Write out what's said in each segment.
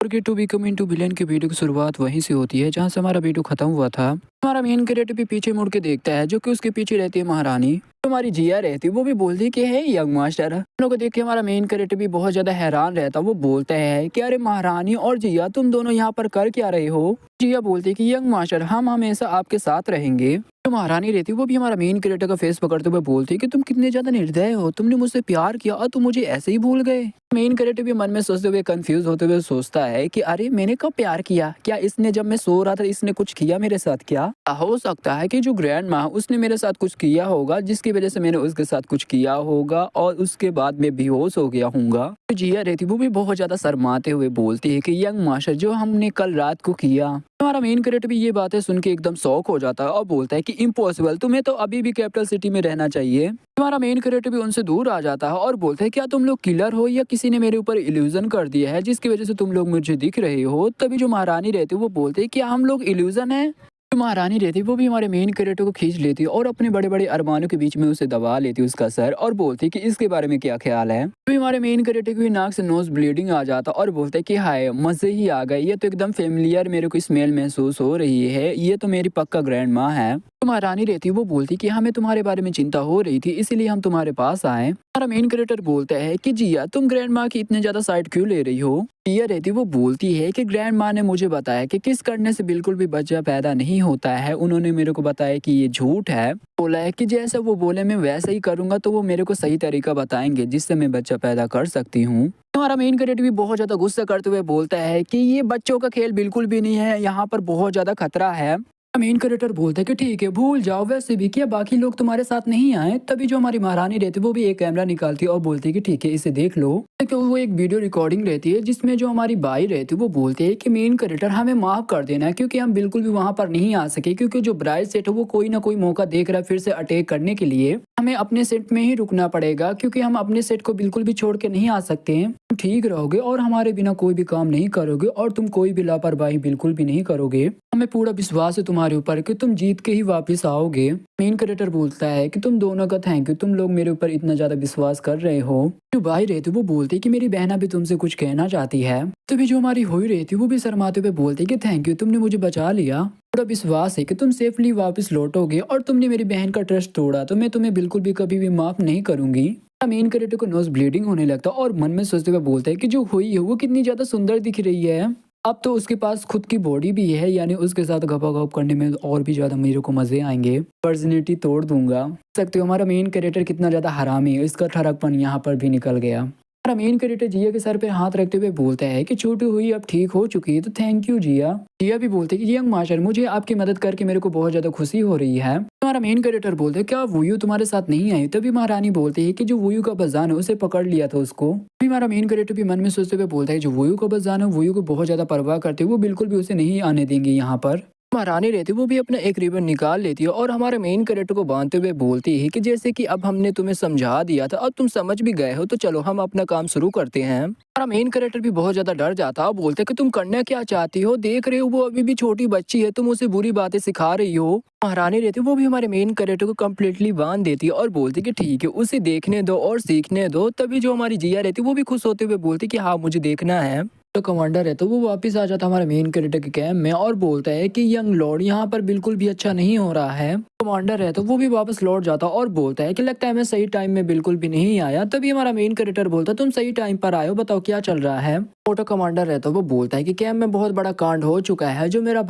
Cricket to become into villain की video की शुरुआत वहीं से होती है जहां से हमारा वीडियो खत्म हुआ था। हमारा मेन कैरेक्टर भी पीछे मुड़ के देखता है जो कि उसके पीछे रहती है महारानी। तो हमारी जिया रहती है वो भी बोलती है कि है यंग मास्टर। हम लोग को देख के हमारा मेन कैरेक्टर भी बहुत ज्यादा हैरान रहता है। वो बोलता है कि अरे महारानी और जिया तुम दोनों यहाँ पर कर क्या रहे हो। जिया बोलती है कि यंग मास्टर हम हमेशा आपके साथ रहेंगे। जो महारानी रहती है वो भी हमारा मेन कैरेक्टर का फेस पकड़ते हुए बोलती है कि तुम कितने ज्यादा निर्दय हो, तुमने मुझसे प्यार किया और तुम मुझे ऐसे ही भूल गए। मेन कैरेक्टर भी मन में सोचते हुए कंफ्यूज होते हुए सोचता है कि अरे मैंने कब प्यार किया, क्या इसने जब मैं सो रहा था इसने कुछ किया मेरे साथ क्या। हो सकता है कि जो ग्रैंड माँ उसने मेरे साथ कुछ किया होगा जिसकी वजह से मैंने उसके साथ कुछ किया होगा और उसके बाद मैं बेहोश हो गया हूँगा। तो जिया रहती वो भी बहुत ज्यादा शर्माते हुए बोलती है कि यंग मास्टर जो हमने कल रात को किया। हमारा मेन कैरेक्टर भी ये बातें सुन के एकदम शॉक हो जाता है और बोलता है कि इम्पॉसिबल, तुम्हें तो अभी भी कैपिटल सिटी में रहना चाहिए। हमारा मेन कैरेक्टर भी उनसे दूर आ जाता है और बोलता है क्या तुम लोग किलर हो या किसी ने मेरे ऊपर इल्यूजन कर दिया है जिसकी वजह से तुम लोग मुझे दिख रहे हो। तभी जो महारानी रहती है वो बोलते है क्या हम लोग इल्यूजन है। जो महारानी रहती है वो भी हमारे मेन कैरेक्टर को खींच लेती है और अपने बड़े बड़े अरमानों के बीच में उसे दबा लेती है उसका सर और बोलती है कि इसके बारे में क्या ख्याल है। तो हमारे मेन कैरेक्टर की भी नाक से नोज ब्लीडिंग आ जाता और बोलता है कि हाय मजे ही आ गए, ये तो एकदम फेमिलियर मेरे को स्मेल महसूस हो रही है, ये तो मेरी पक्का ग्रैंड माँ है। तो महारानी रहती है वो बोलती कि हमें तुम्हारे बारे में चिंता हो रही थी इसीलिए हम तुम्हारे पास आए। हमारा मेन कैरेक्टर बोलता है कि जिया तुम ग्रैंड माँ की इतने ज्यादा साइड क्यों ले रही हो। जिया रहती वो बोलती है कि ग्रैंड माँ ने मुझे बताया कि किस करने से बिल्कुल भी बच्चा पैदा नहीं होता है, उन्होंने मेरे को बताया कि ये झूठ है। बोला है कि जैसा वो बोले मैं वैसा ही करूंगा तो वो मेरे को सही तरीका बताएंगे जिससे मैं बच्चा पैदा कर सकती हूँ। हमारा मेन कैरेक्टर भी बहुत ज्यादा गुस्सा करते हुए बोलता है कि ये बच्चों का खेल बिल्कुल भी नहीं है, यहाँ पर बहुत ज्यादा खतरा है। मेन कैरेक्टर बोलता है कि ठीक है भूल जाओ, वैसे भी क्या बाकी लोग तुम्हारे साथ नहीं आए। तभी जो हमारी महारानी रहती है वो भी एक कैमरा निकालती है और बोलती है कि ठीक है इसे देख लो। तो वो एक वीडियो रिकॉर्डिंग रहती है जिसमें जो हमारी बाई रहती है वो बोलती है कि मेन कैरेक्टर हमें माफ कर देना है क्योंकि हम बिल्कुल भी वहां पर नहीं आ सके, क्योंकि जो ब्राइड सेट है वो कोई ना कोई मौका देख रहा है फिर से अटैक करने के लिए। हमें अपने सेट में ही रुकना पड़ेगा क्योंकि हम अपने सेट को बिल्कुल भी छोड़ के नहीं आ सकते हैं। तुम ठीक रहोगे और हमारे बिना कोई भी काम नहीं करोगे और तुम कोई भी लापरवाही बिल्कुल भी नहीं करोगे। हमें पूरा विश्वास है तुम्हारे ऊपर कि तुम जीत के ही वापस आओगे। मेन कैरेक्टर बोलता है कि तुम दोनों का थैंक यू, तुम लोग मेरे ऊपर इतना ज्यादा विश्वास कर रहे हो। जो भाई रहते वो बोलते कि मेरी बहना भी तुमसे कुछ कहना चाहती है। तभी जो हमारी हुई रहती वो भी शर्माते हुए बोलती कि थैंक यू, तुमने मुझे बचा लिया। पूरा विश्वास है कि तुम सेफली वापस लौटोगे और तुमने मेरी बहन का ट्रस्ट तोड़ा तो मैं तुम्हें बिल्कुल भी कभी भी माफ नहीं करूंगी। मेन कैरेक्टर को नोज ब्लीडिंग होने लगता और मन में सोचते हुए बोलता है कि जो हुई है वो कितनी ज्यादा सुंदर दिख रही है। अब तो उसके पास खुद की बॉडी भी है, यानी उसके साथ गपागप करने में और भी ज्यादा मेरे को मजे आएंगे। पर्सनैलिटी तोड़ दूंगा। सकते हो हमारा मेन कैरेक्टर कितना ज्यादा हरामी है, इसका ठरकपन यहाँ पर भी निकल गया। हमारा मेन कैरेक्टर जिया के सर पे हाथ रखते हुए बोलता है कि छोटी हुई अब ठीक हो चुकी है तो थैंक यू जिया। जिया भी बोलते है कि यंग मास्टर मुझे आपकी मदद करके मेरे को बहुत ज्यादा खुशी हो रही है। हमारा मेन कैरेक्टर बोलते है क्या वुयू तुम्हारे साथ नहीं आई। तभी महारानी बोलती है कि जो वुयू का बजान है उसे पकड़ लिया था उसको। भी हमारा मेन कैरेक्टर भी मन में सोचते हुए बोलता है जो वुयू का बजान है वुयू को बहुत ज्यादा परवाह करते हुए वो बिल्कुल भी उसे नहीं आने देंगे यहाँ पर। महारानी रहती वो भी अपना एक रिबन निकाल लेती है और हमारे मेन कैरेक्टर को बांधते हुए बोलती है कि जैसे कि अब हमने तुम्हें समझा दिया था अब तुम समझ भी गए हो तो चलो हम अपना काम शुरू करते हैं। हमारा मेन कैरेक्टर भी बहुत ज्यादा डर जाता है, बोलते कि तुम करना क्या चाहती हो, देख रहे हो वो अभी भी छोटी बच्ची है, तुम उसे बुरी बातें सिखा रही हो। महारानी रहती वो भी हमारे मेन कैरेक्टर को कम्प्लीटली बांध देती है और बोलती कि ठीक है उसे देखने दो और सीखने दो। तभी जो हमारी जिया रहती वो भी खुश होते हुए बोलती कि हाँ मुझे देखना है। तो कमांडर है तो वो वापस आ जाता हमारे मेन कैरेक्टर के कैंप में और बोलता है कि यंग लॉर्ड यहाँ पर बिल्कुल भी अच्छा नहीं हो रहा है। कमांडर है तो वो भी वापस लौट जाता और बोलता है कि लगता है मैं सही टाइम में बिल्कुल भी नहीं आया। तभी हमारा मेन कैरेक्टर बोलता है तुम सही टाइम पर आए हो, बताओ क्या चल रहा है। मोटा कमांडर है तो वो बोलता है कि कैंप में बहुत बड़ा कांड हो चुका है, जो मेरा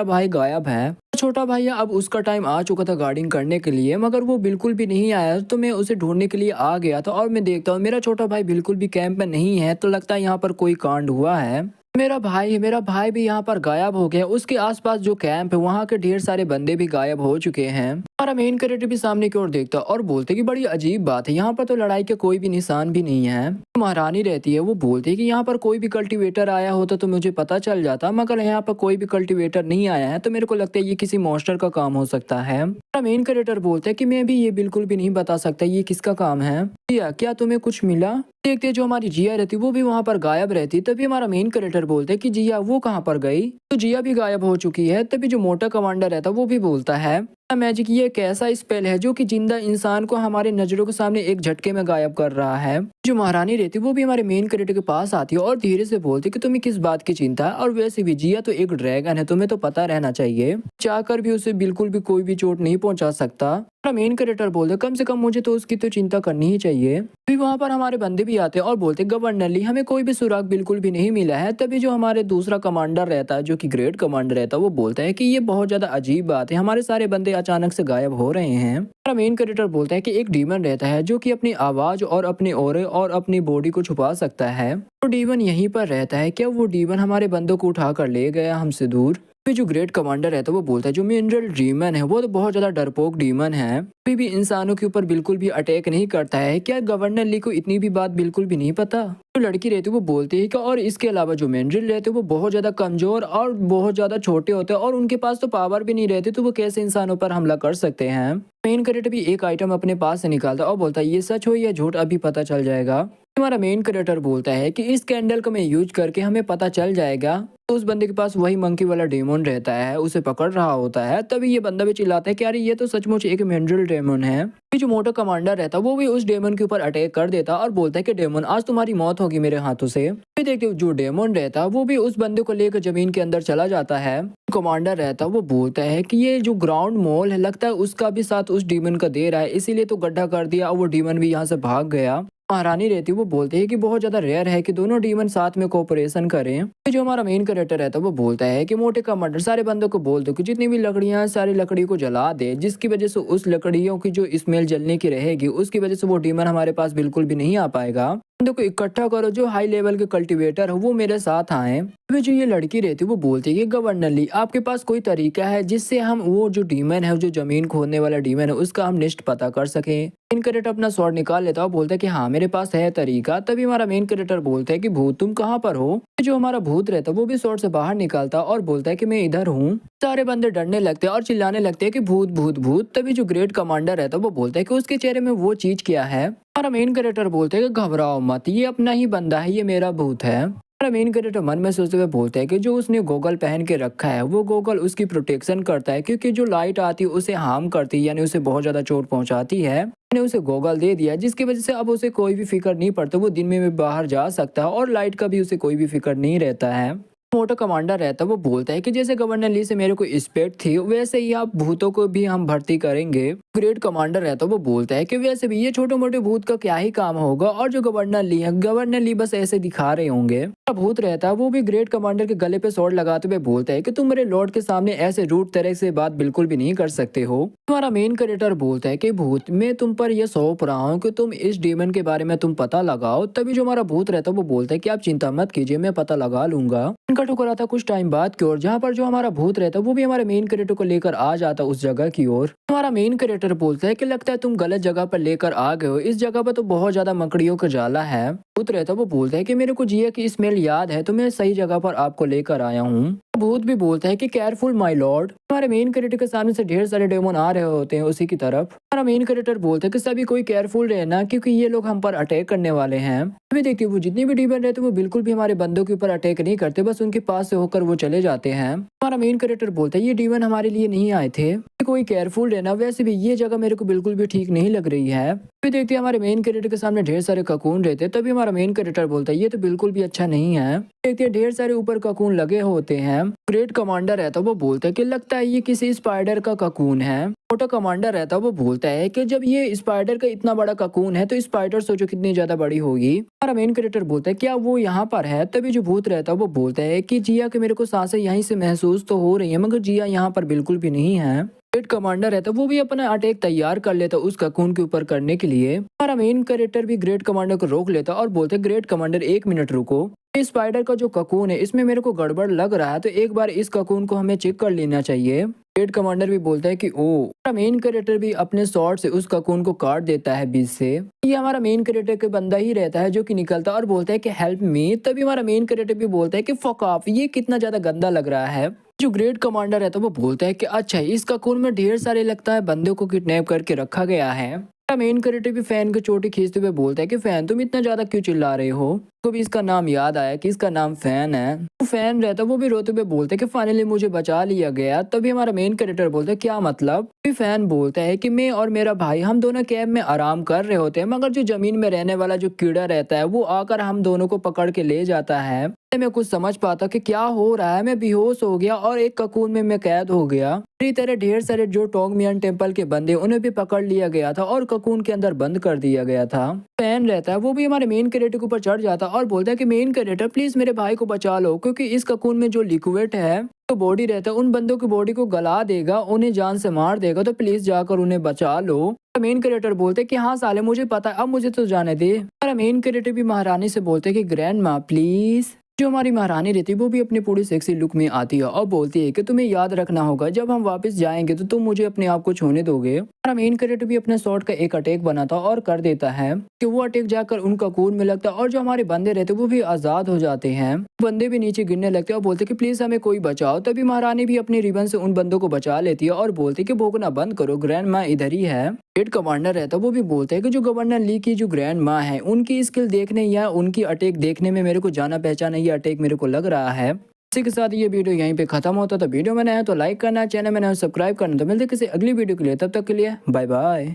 भाई गायब है। छोटा भाई अब उसका टाइम आ चुका था गार्डिंग करने के लिए मगर वो बिल्कुल भी नहीं आया तो मैं उसे ढूंढने के लिए आ गया था और मैं देखता हूँ मेरा छोटा भाई बिल्कुल भी कैंप में नहीं है, तो लगता है यहाँ पर कोई कांड हुआ है। मेरा भाई भी यहाँ पर गायब हो गया। उसके आसपास जो कैंप है वहाँ के ढेर सारे बंदे भी गायब हो चुके हैं। हमारा मेन कैरेक्टर भी सामने की ओर देखता और बोलते कि बड़ी अजीब बात है, यहाँ पर तो लड़ाई के कोई भी निशान भी नहीं है। महारानी रहती है वो बोलती है कि यहाँ पर कोई भी कल्टीवेटर आया होता तो मुझे पता चल जाता, मगर यहाँ पर कोई भी कल्टीवेटर नहीं आया है तो मेरे को लगता है ये किसी मॉन्स्टर का काम हो सकता है। हमारा मेन कैरेक्टर बोलता है कि मैं भी ये बिल्कुल भी नहीं बता सकता ये किसका काम है। क्या तुम्हें कुछ मिला। देखते जो हमारी जिया रहती वो भी वहाँ पर गायब रहती। तभी हमारा मेन कैरेक्टर बोलते है कि जिया वो कहाँ पर गई। तो जिया भी गायब हो चुकी है। तभी जो मोटा कमांडर रहता वो भी बोलता है मैजिक ये एक ऐसा स्पेल है जो कि जिंदा इंसान को हमारे नजरों के सामने एक झटके में गायब कर रहा है। जो महारानी रहती है वो भी हमारे मेन कैरेक्टर के पास आती है और धीरे से बोलती है कि तुम्हें किस बात की चिंता है, और वैसे भी जिया तो एक ड्रैगन है, तुम्हें तो पता रहना चाहिए। चाहकर भी उसे बिल्कुल भी कोई भी चोट नहीं पहुंचा सकता। हमारा मेन कैरेक्टर बोलते कम से कम मुझे तो उसकी तो चिंता करनी ही चाहिए। फिर वहाँ पर हमारे बंदे भी आते हैं और बोलते गवर्नर ली हमें कोई भी सुराग बिल्कुल भी नहीं मिला है। तभी जो हमारे दूसरा कमांडर रहता है जो कि ग्रेट कमांडर रहता है वो बोलता है कि ये बहुत ज्यादा अजीब बात है, हमारे सारे बंदे अचानक से गायब हो रहे हैं। हमारा मेन कैरेक्टर बोलता है कि एक डीमन रहता है जो कि अपनी आवाज और अपने ऑरे और अपनी बॉडी को छुपा सकता है। तो डीमन यहीं पर रहता है, क्या वो डीमन हमारे बंदों को उठा कर ले गया हमसे दूर? फिर जो ग्रेट कमांडर रहता है वो बोलता है जो मिनरल डीमन है वो तो बहुत ज्यादा डरपोक डीमन है, कोई भी इंसानों के ऊपर बिल्कुल भी अटैक नहीं करता है। क्या गवर्नर ली को इतनी भी बात बिल्कुल भी नहीं पता? जो लड़की रहती है वो बोलती है कि और इसके अलावा जो मिनरल रहते हैं वो बहुत ज्यादा कमजोर और बहुत ज्यादा छोटे होते हैं और उनके पास तो पावर भी नहीं रहती, तो वो कैसे इंसानों पर हमला कर सकते हैं? मेन कैरेक्टर भी एक आइटम अपने पास से निकालता है और बोलता है ये सच हो या झूठ अभी पता चल जाएगा। हमारा मेन कैरेक्टर बोलता है कि इस कैंडल को मैं यूज करके हमें पता चल जाएगा। तो उस बंदे के पास वही मंकी वाला डेमन रहता है, उसे पकड़ रहा होता है। तभी ये बंदा भी चिल्लाता है कि अरे ये तो सचमुच एक मिनरल डेमन है। फिर जो मोटा कमांडर रहता है वो भी उस डेमन के ऊपर अटैक कर देता और बोलता है कि डेमन आज तुम्हारी मौत होगी मेरे हाथों से। फिर देखते हो जो डेमन रहता है वो भी उस बंदे को लेकर जमीन के अंदर चला जाता है। कमांडर रहता है वो बोलता है कि ये जो ग्राउंड मॉल है लगता है उसका भी साथ उस डीमन का दे रहा है, इसीलिए तो गड्ढा कर दिया और वो डीमन भी यहाँ से भाग गया। महारानी रहती है वो बोलते हैं कि बहुत ज्यादा रेयर है कि दोनों डीमन साथ में कोऑपरेशन करें। फिर जो हमारा मेन कैरेक्टर रहता है वो बोलता है कि मोटे कमांडर सारे बंदों को बोल दो कि जितनी भी लकड़ियां हैं सारी लकड़ी को जला दे, जिसकी वजह से उस लकड़ियों की जो स्मेल जलने की रहेगी उसकी वजह से वो डीमन हमारे पास बिल्कुल भी नहीं आ पाएगा। बंदों को इकट्ठा करो, जो हाई लेवल के कल्टीवेटर है वो मेरे साथ आए। फिर जो ये लड़की रहती है वो बोलती है कि गवर्नर ली आपके पास कोई तरीका है जिससे हम वो जो डीमन है जो जमीन खोदने वाला डीमन है उसका हम निष्ठ पता कर सके? मेन कैरेक्टर अपना स्वॉर्ड निकाल लेता है और बोलता है कि हाँ मेरे पास है तरीका। तभी हमारा मेन कैरेक्टर बोलता है कि भूत तुम कहाँ पर हो? जो हमारा भूत रहता है वो भी स्वॉर्ड से बाहर निकालता और बोलता है कि मैं इधर हूँ। सारे बंदे डरने लगते हैं और चिल्लाने लगते हैं कि भूत भूत भूत। तभी जो ग्रेट कमांडर रहता है वो बोलता है कि उसके चेहरे में वो चीज क्या है? हमारा मेन कैरेक्टर बोलते हैं कि घबराओ मत, ये अपना ही बंदा है, ये मेरा भूत है। हमारा मेन कैरेक्टर मन में सोचते हुए बोलता है कि जो उसने गोगल पहन के रखा है वो गोगल उसकी प्रोटेक्शन करता है, क्योंकि जो लाइट आती है उसे हार्म करती है यानी उसे बहुत ज्यादा चोट पहुंचाती है। मैंने उसे गोगल दे दिया जिसकी वजह से अब उसे कोई भी फिक्र नहीं पड़ता, वो दिन में भी बाहर जा सकता है और लाइट का भी उसे कोई भी फिक्र नहीं रहता है। मोटा कमांडर रहता है वो बोलता है कि जैसे गवर्नर ली से मेरे को रिस्पेक्ट थी वैसे ही आप भूतों को भी हम भर्ती करेंगे। ग्रेट कमांडर रहता है वो बोलता है कि वैसे भी ये छोटे मोटे भूत का क्या ही काम होगा, और जो गवर्नर ली बस ऐसे दिखा रहे होंगे। भूत रहता है वो भी ग्रेट कमांडर के गले पे स्वॉर्ड लगाते हुए बोलता है कि तुम मेरे लॉर्ड के सामने ऐसे रूट तरह से बात बिल्कुल भी नहीं कर सकते हो। तुम्हारा मेन कैरेक्टर बोलता है कि भूत मैं तुम पर यह सौंप रहा हूँ कि तुम इस डीमन के बारे में तुम पता लगाओ। तभी जो हमारा भूत रहता है वो बोलता है कि आप चिंता मत कीजिए मैं पता लगा लूंगा। इनका ठुकरा था कुछ टाइम बाद की ओर, जहाँ पर जो हमारा भूत रहता है वो भी हमारे मेन कैरेक्टर को लेकर आ जाता उस जगह की ओर। हमारा मेन कैरेक्टर बोलता है कि लगता है तुम गलत जगह पर लेकर आ गए हो, इस जगह पर तो बहुत ज्यादा मकड़ियों का जाला है। भूत रहता है वो बोलता है कि मेरे को जिया की स्मेल याद है, तो मैं सही जगह पर आपको लेकर आया हूँ। भूत भी बोलता है कि केयरफुल माय लॉर्ड। हमारे मेन कैरेक्टर के सामने से ढेर सारे डेमन आ रहे होते हैं उसी की तरफ। हमारा मेन कैरेक्टर बोलता है कि सभी कोई केयरफुल रहना क्योंकि ये लोग हम पर अटैक करने वाले हैं। अभी देखिए वो जितने भी डीमन रहते हैं वो बिल्कुल भी हमारे बंदों के ऊपर अटैक नहीं करते, बस उनके पास से होकर वो चले जाते हैं। हमारा मेन कैरेक्टर बोलता है ये डीमन हमारे लिए नहीं आए थे, कोई केयरफुल रहना, वैसे भी ये जगह मेरे को बिल्कुल भी ठीक नहीं लग रही है। फिर देखते हैं हमारे मेन कैरेक्टर के सामने ढेर सारे ककून रहते हैं। तभी हमारा मेन कैरेक्टर बोलता है ये तो बिल्कुल भी अच्छा नहीं है। देखते हैं ढेर सारे ऊपर ककून लगे होते हैं। ग्रेट कमांडर रहता है वो बोलता है कि लगता है ये किसी स्पाइडर का ककून है। छोटा कमांडर रहता है वो बोलता है कि जब ये स्पाइडर का इतना बड़ा ककून है तो स्पाइडर सोचो कितनी ज्यादा बड़ी होगी। हमारा मेन कैरेक्टर बोलता है क्या वो यहाँ पर है? तभी जो भूत रहता है वो बोलता है कि जिया के मेरे को सांसें यहीं से महसूस तो हो रही है मगर जिया यहाँ पर बिल्कुल भी नहीं है। ग्रेट कमांडर रहता है वो भी अपना अटैक तैयार कर लेता उस ककून के ऊपर करने के लिए। हमारा मेन कैरेक्टर भी ग्रेट कमांडर को रोक लेता और बोलते ग्रेट कमांडर एक मिनट रुको, इस स्पाइडर का जो ककून है इसमें मेरे को गड़बड़ लग रहा है, तो एक बार इस ककून को हमें चेक कर लेना चाहिए। ग्रेट कमांडर भी बोलता है कि ओ। हमारा मेन कैरेक्टर भी अपने स्वॉर्ड से उस ककून को काट देता है बीच से। ये हमारा मेन कैरेक्टर के बंदा ही रहता है जो कि निकलता और बोलता है कि हेल्प मी। तभी हमारा मेन कैरेक्टर भी बोलता है कि फक ऑफ, ये कितना ज्यादा गंदा लग रहा है। जो ग्रेट कमांडर है तो वो बोलता है कि अच्छा इस ककून में ढेर सारे लगता है बंदे को किडनैप करके रखा गया है। मेन कैरेक्टर भी फैन को चोटी खींचते हुए बोलता है कि फैन तुम इतना ज्यादा क्यों चिल्ला रहे हो? को भी इसका नाम याद आया कि इसका नाम फैन है। वो फैन रहता वो भी रोते हुए बोलते कि फाइनली मुझे बचा लिया गया। तभी हमारा मेन कैरेक्टर बोलता है क्या मतलब? फिर फैन बोलता है कि मैं और मेरा भाई हम दोनों कैब में आराम कर रहे होते हैं, मगर जो जमीन में रहने वाला जो कीड़ा रहता है वो आकर हम दोनों को पकड़ के ले जाता है। मैं कुछ समझ पाता कि क्या हो रहा है, मैं बेहोश हो गया और एक ककून में मैं कैद हो गया। इसी तरह ढेर सारे जो टोंगमियान टेम्पल के बंदे उन्हें भी पकड़ लिया गया था और ककून के अंदर बंद कर दिया गया था। फैन रहता है वो भी हमारे मेन कैरेक्टर के ऊपर चढ़ जाता और बोलता है कि मेन कैरेक्टर प्लीज मेरे भाई को बचा लो, क्योंकि इस ककून में जो लिक्विड है तो बॉडी रहता है उन बंदों की बॉडी को गला देगा, उन्हें जान से मार देगा, तो प्लीज जाकर उन्हें बचा लो। मेन कैरेक्टर बोलते कि हाँ साले मुझे पता है, अब मुझे तो जाने दे। हमारा मेन कैरेक्टर भी महारानी से बोलते कि ग्रैंड माँ प्लीज। जो हमारी महारानी रहती है वो भी अपनी पूरी सेक्सी लुक में आती है और बोलती है कि तुम्हें याद रखना होगा जब हम वापस जाएंगे तो तुम मुझे अपने आप को छूने दोगे। हमारा मेन कैरेक्टर भी अपने शॉट का एक अटैक बनाता और कर देता है कि वो अटैक जाकर उनका खून में लगता है और जो हमारे बंदे रहते वो भी आजाद हो जाते हैं। बंदे भी नीचे गिरने लगते हैं और बोलते कि प्लीज हमें कोई बचाओ। तभी महारानी भी अपनी रिबन से उन बंदों को बचा लेती है और बोलती कि भोगना बंद करो, ग्रैंड माँ इधर ही है। हेड कमांडर रहता है वो भी बोलते हैं कि जो गवर्नर ली की जो ग्रैंड माँ है उनकी स्किल देखने या उनकी अटैक देखने में मेरे को जाना पहचाना ये अटैक मेरे को लग रहा है। इसी के साथ ये वीडियो यहीं पे खत्म होता, तो वीडियो में नया है तो लाइक करना, चैनल में नया सब्सक्राइब करना। तो मिलते किसी अगली वीडियो के लिए, तब तक के लिए बाय बाय।